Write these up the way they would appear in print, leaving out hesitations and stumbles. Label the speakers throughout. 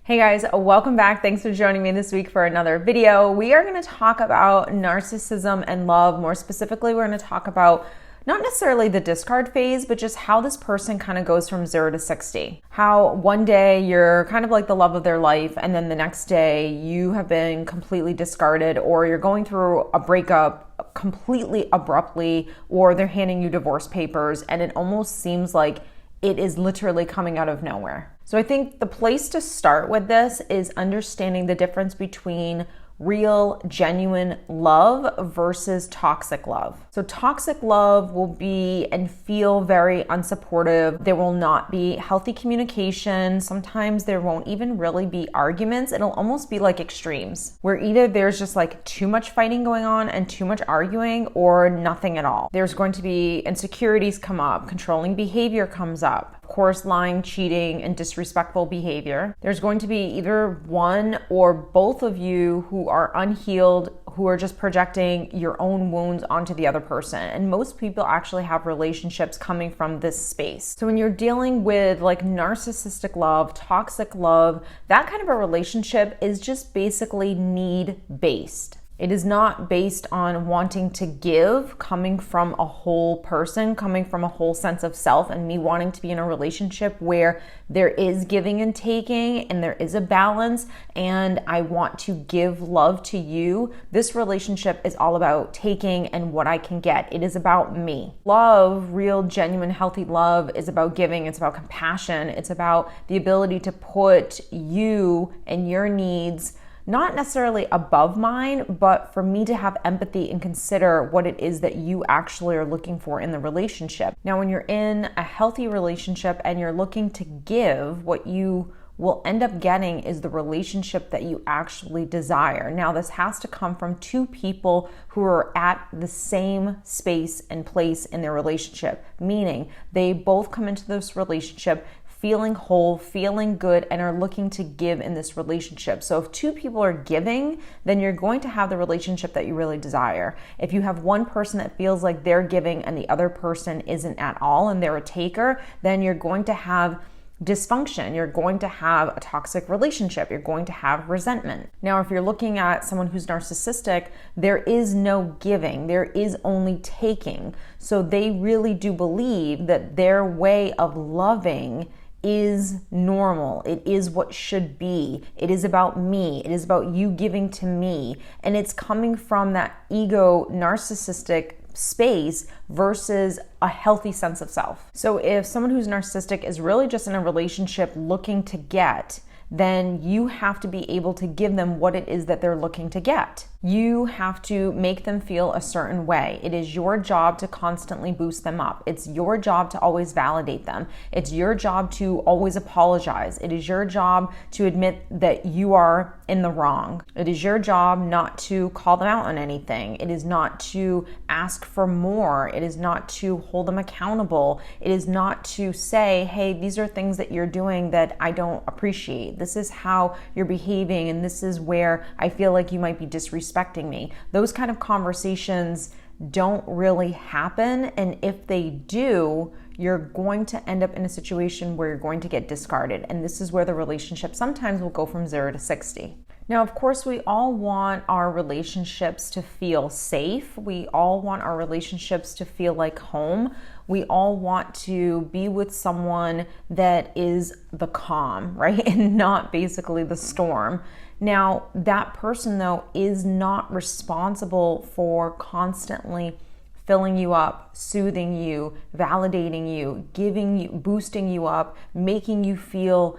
Speaker 1: Hey guys, welcome back. Thanks for joining me this week for another video. We are going to talk about narcissism and love. More specifically, we're going to talk about not necessarily the discard phase, but just how this person kind of goes from 0 to 60. How one day you're kind of like the love of their life, and then the next day you have been completely discarded, or you're going through a breakup completely abruptly, or they're handing you divorce papers, and it almost seems like it is literally coming out of nowhere. So I think the place to start with this is understanding the difference between real, genuine love versus toxic love. So toxic love will be and feel very unsupportive. There will not be healthy communication. Sometimes there won't even really be arguments. It'll almost be like extremes, where either there's just like too much fighting going on and too much arguing, or nothing at all. There's going to be insecurities come up, controlling behavior comes up. Of course, lying, cheating, and disrespectful behavior. There's going to be either one or both of you who are unhealed, who are just projecting your own wounds onto the other person. And most people actually have relationships coming from this space. So when you're dealing with like narcissistic love, toxic love, that kind of a relationship is just basically need-based. It is not based on wanting to give, coming from a whole person, coming from a whole sense of self, and me wanting to be in a relationship where there is giving and taking and there is a balance, and I want to give love to you. This relationship is all about taking and what I can get. It is about me. Love, real, genuine, healthy love is about giving. It's about compassion. It's about the ability to put you and your needs not necessarily above mine, but for me to have empathy and consider what it is that you actually are looking for in the relationship. Now, when you're in a healthy relationship and you're looking to give, what you will end up getting is the relationship that you actually desire. Now, this has to come from two people who are at the same space and place in their relationship, meaning they both come into this relationship feeling whole, feeling good, and are looking to give in this relationship. So if two people are giving, then you're going to have the relationship that you really desire. If you have one person that feels like they're giving and the other person isn't at all and they're a taker, then you're going to have dysfunction. You're going to have a toxic relationship. You're going to have resentment. Now, if you're looking at someone who's narcissistic, there is no giving. There is only taking. So they really do believe that their way of loving is normal. It is what should be. It is about me. It is about you giving to me. And it's coming from that ego narcissistic space versus a healthy sense of self. So if someone who's narcissistic is really just in a relationship looking to get, then you have to be able to give them what it is that they're looking to get. You have to make them feel a certain way. It is your job to constantly boost them up. It's your job to always validate them. It's your job to always apologize. It is your job to admit that you are in the wrong. It is your job not to call them out on anything. It is not to ask for more. It is not to hold them accountable. It is not to say, hey, these are things that you're doing that I don't appreciate. This is how you're behaving, and this is where I feel like you might be disrespecting me. Those kind of conversations don't really happen, and if they do, you're going to end up in a situation where you're going to get discarded, and this is where the relationship sometimes will go from 0 to 60. Now, of course, we all want our relationships to feel safe. We all want our relationships to feel like home. We all want to be with someone that is the calm, right? And not basically the storm. Now, that person, though, is not responsible for constantly filling you up, soothing you, validating you, giving you, boosting you up, making you feel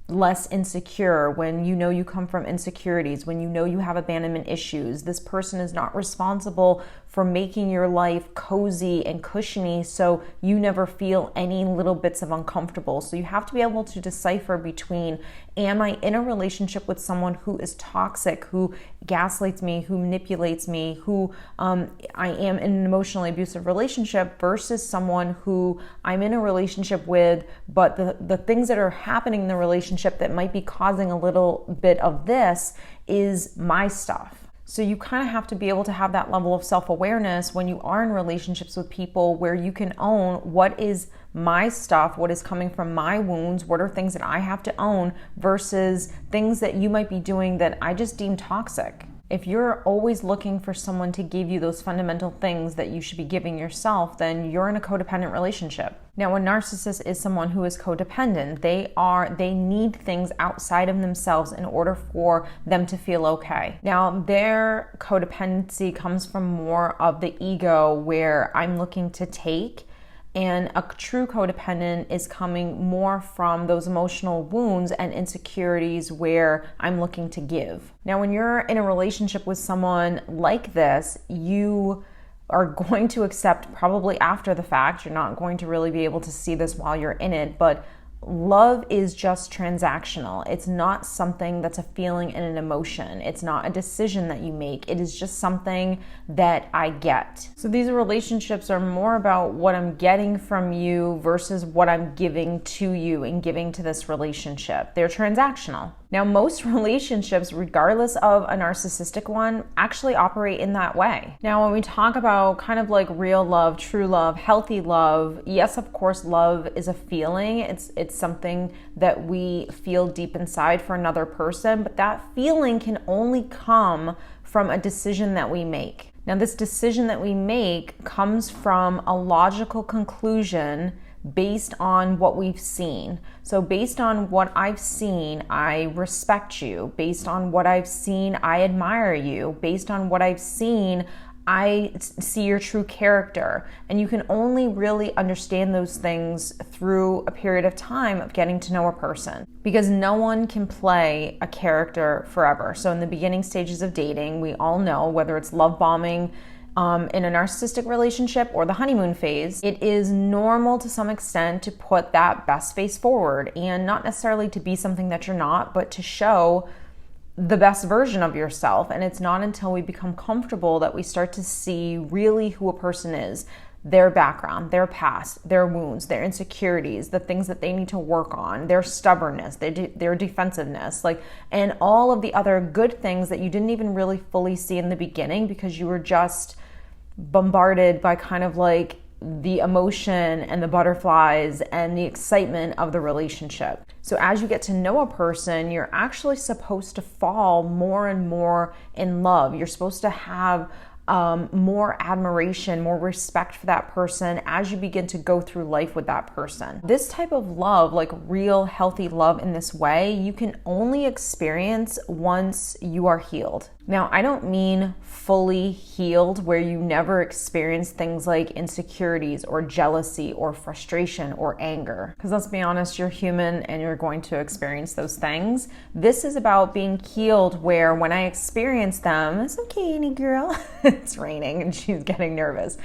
Speaker 1: less insecure when you know you come from insecurities, when you know you have abandonment issues. This person is not responsible for making your life cozy and cushiony so you never feel any little bits of uncomfortable. So you have to be able to decipher between, am I in a relationship with someone who is toxic, who gaslights me, who manipulates me, who I am in an emotionally abusive relationship, versus someone who I'm in a relationship with, but the things that are happening in the relationship that might be causing a little bit of this is my stuff. So you kind of have to be able to have that level of self-awareness when you are in relationships with people where you can own what is my stuff, what is coming from my wounds, what are things that I have to own versus things that you might be doing that I just deem toxic. If you're always looking for someone to give you those fundamental things that you should be giving yourself, then you're in a codependent relationship. Now, a narcissist is someone who is codependent. They need things outside of themselves in order for them to feel okay. Now, their codependency comes from more of the ego where I'm looking to take. And a true codependent is coming more from those emotional wounds and insecurities where I'm looking to give. Now, when you're in a relationship with someone like this, you are going to accept probably after the fact. You're not going to really be able to see this while you're in it, but love is just transactional. It's not something that's a feeling and an emotion. It's not a decision that you make. It is just something that I get. So these relationships are more about what I'm getting from you versus what I'm giving to you and giving to this relationship. They're transactional. Now, most relationships, regardless of a narcissistic one, actually operate in that way. Now, when we talk about kind of like real love, true love, healthy love, yes, of course, love is a feeling. It's something that we feel deep inside for another person, but that feeling can only come from a decision that we make. Now, this decision that we make comes from a logical conclusion based on what we've seen. So based on what I've seen, I respect you. Based on what I've seen, I admire you. Based on what I've seen, I see your true character. And you can only really understand those things through a period of time of getting to know a person, because no one can play a character forever. So in the beginning stages of dating, we all know, whether it's love bombing, in a narcissistic relationship or the honeymoon phase, it is normal to some extent to put that best face forward, and not necessarily to be something that you're not, but to show the best version of yourself. And it's not until we become comfortable that we start to see really who a person is, their background, their past, their wounds, their insecurities, the things that they need to work on, their stubbornness, their defensiveness, and all of the other good things that you didn't even really fully see in the beginning because you were just bombarded by kind of like the emotion and the butterflies and the excitement of the relationship. So as you get to know a person, you're actually supposed to fall more and more in love. You're supposed to have more admiration, more respect for that person as you begin to go through life with that person. This type of love, like real healthy love in this way, you can only experience once you are healed. Now, I don't mean fully healed where you never experience things like insecurities or jealousy or frustration or anger. Because let's be honest, you're human and you're going to experience those things. This is about being healed where when I experience them, it's okay, Annie girl. It's raining and she's getting nervous.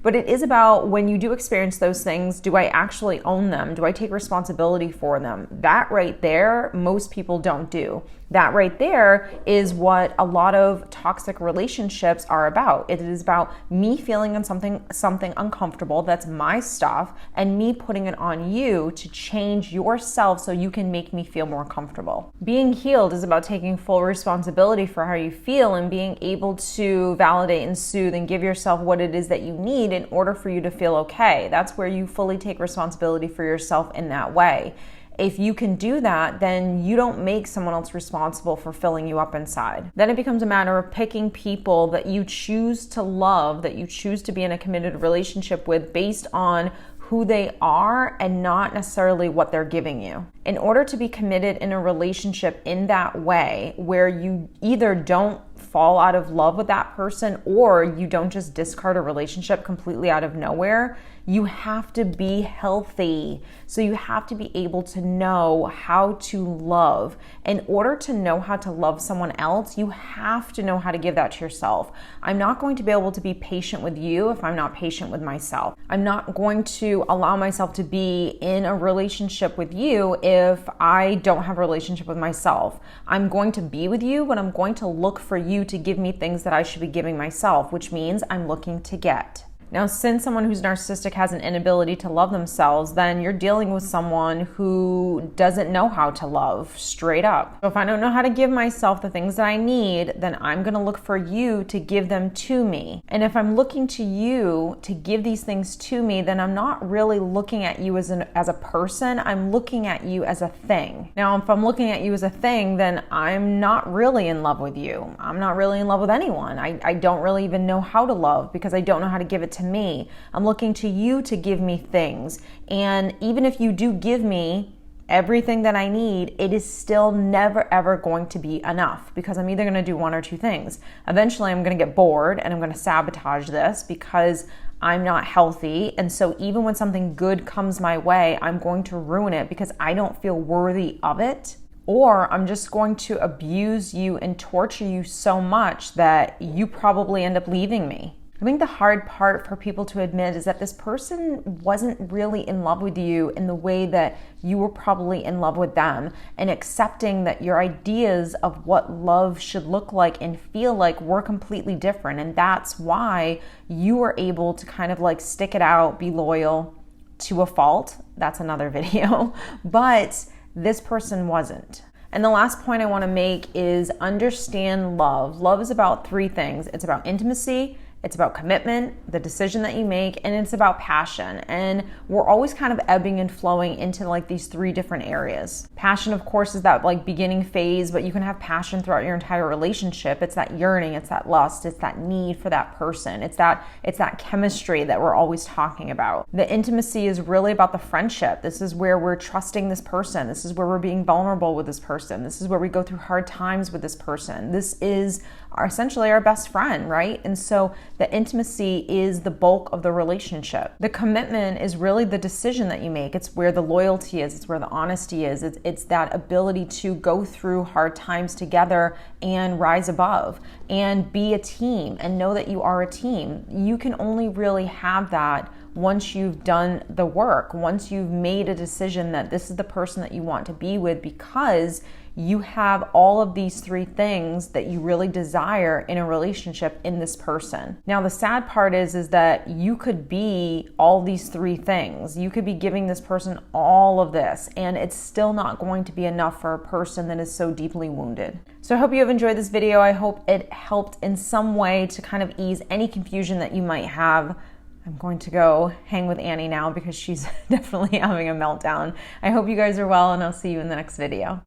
Speaker 1: But it is about when you do experience those things, do I actually own them? Do I take responsibility for them? That right there, most people don't do. That right there is what a lot of toxic relationships are about. It is about me feeling on something uncomfortable, that's my stuff, and me putting it on you to change yourself so you can make me feel more comfortable. Being healed is about taking full responsibility for how you feel and being able to validate and soothe and give yourself what it is that you need in order for you to feel okay. That's where you fully take responsibility for yourself in that way. If you can do that, then you don't make someone else responsible for filling you up inside. Then it becomes a matter of picking people that you choose to love, that you choose to be in a committed relationship with based on who they are and not necessarily what they're giving you. In order to be committed in a relationship in that way, where you either don't fall out of love with that person or you don't just discard a relationship completely out of nowhere, you have to be healthy. So you have to be able to know how to love. In order to know how to love someone else, you have to know how to give that to yourself. I'm not going to be able to be patient with you if I'm not patient with myself. I'm not going to allow myself to be in a relationship with you if I don't have a relationship with myself. I'm going to be with you, but I'm going to look for you to give me things that I should be giving myself, which means I'm looking to get. Now, since someone who's narcissistic has an inability to love themselves, then you're dealing with someone who doesn't know how to love, straight up. So if I don't know how to give myself the things that I need, then I'm going to look for you to give them to me. And if I'm looking to you to give these things to me, then I'm not really looking at you as a person. I'm looking at you as a thing. Now, if I'm looking at you as a thing, then I'm not really in love with you. I'm not really in love with anyone. I don't really even know how to love because I don't know how to give it to me. I'm looking to you to give me things. And even if you do give me everything that I need, it is still never ever going to be enough because I'm either going to do one or two things. Eventually, I'm going to get bored and I'm going to sabotage this because I'm not healthy. And so even when something good comes my way, I'm going to ruin it because I don't feel worthy of it. Or I'm just going to abuse you and torture you so much that you probably end up leaving me. I think the hard part for people to admit is that this person wasn't really in love with you in the way that you were probably in love with them, and accepting that your ideas of what love should look like and feel like were completely different. And that's why you were able to kind of like stick it out, be loyal to a fault. That's another video. But this person wasn't. And the last point I want to make is understand love. Love is about three things. It's about intimacy, it's about commitment, the decision that you make, and it's about passion. And we're always kind of ebbing and flowing into like these three different areas. Passion, of course, is that like beginning phase, but you can have passion throughout your entire relationship. It's that yearning, it's that lust, it's that need for that person. It's that chemistry that we're always talking about. The intimacy is really about the friendship. This is where we're trusting this person. This is where we're being vulnerable with this person. This is where we go through hard times with this person. This is essentially our best friend, right? And so the intimacy is the bulk of the relationship. The commitment is really the decision that you make. It's where the loyalty is. It's where the honesty is. It's that ability to go through hard times together and rise above and be a team and know that you are a team. You can only really have that once you've done the work, once you've made a decision that this is the person that you want to be with, because you have all of these three things that you really desire in a relationship in this person. Now, the sad part is that you could be all these three things. You could be giving this person all of this, and it's still not going to be enough for a person that is so deeply wounded. So I hope you have enjoyed this video. I hope it helped in some way to kind of ease any confusion that you might have. I'm going to go hang with Annie now because she's definitely having a meltdown. I hope you guys are well, and I'll see you in the next video.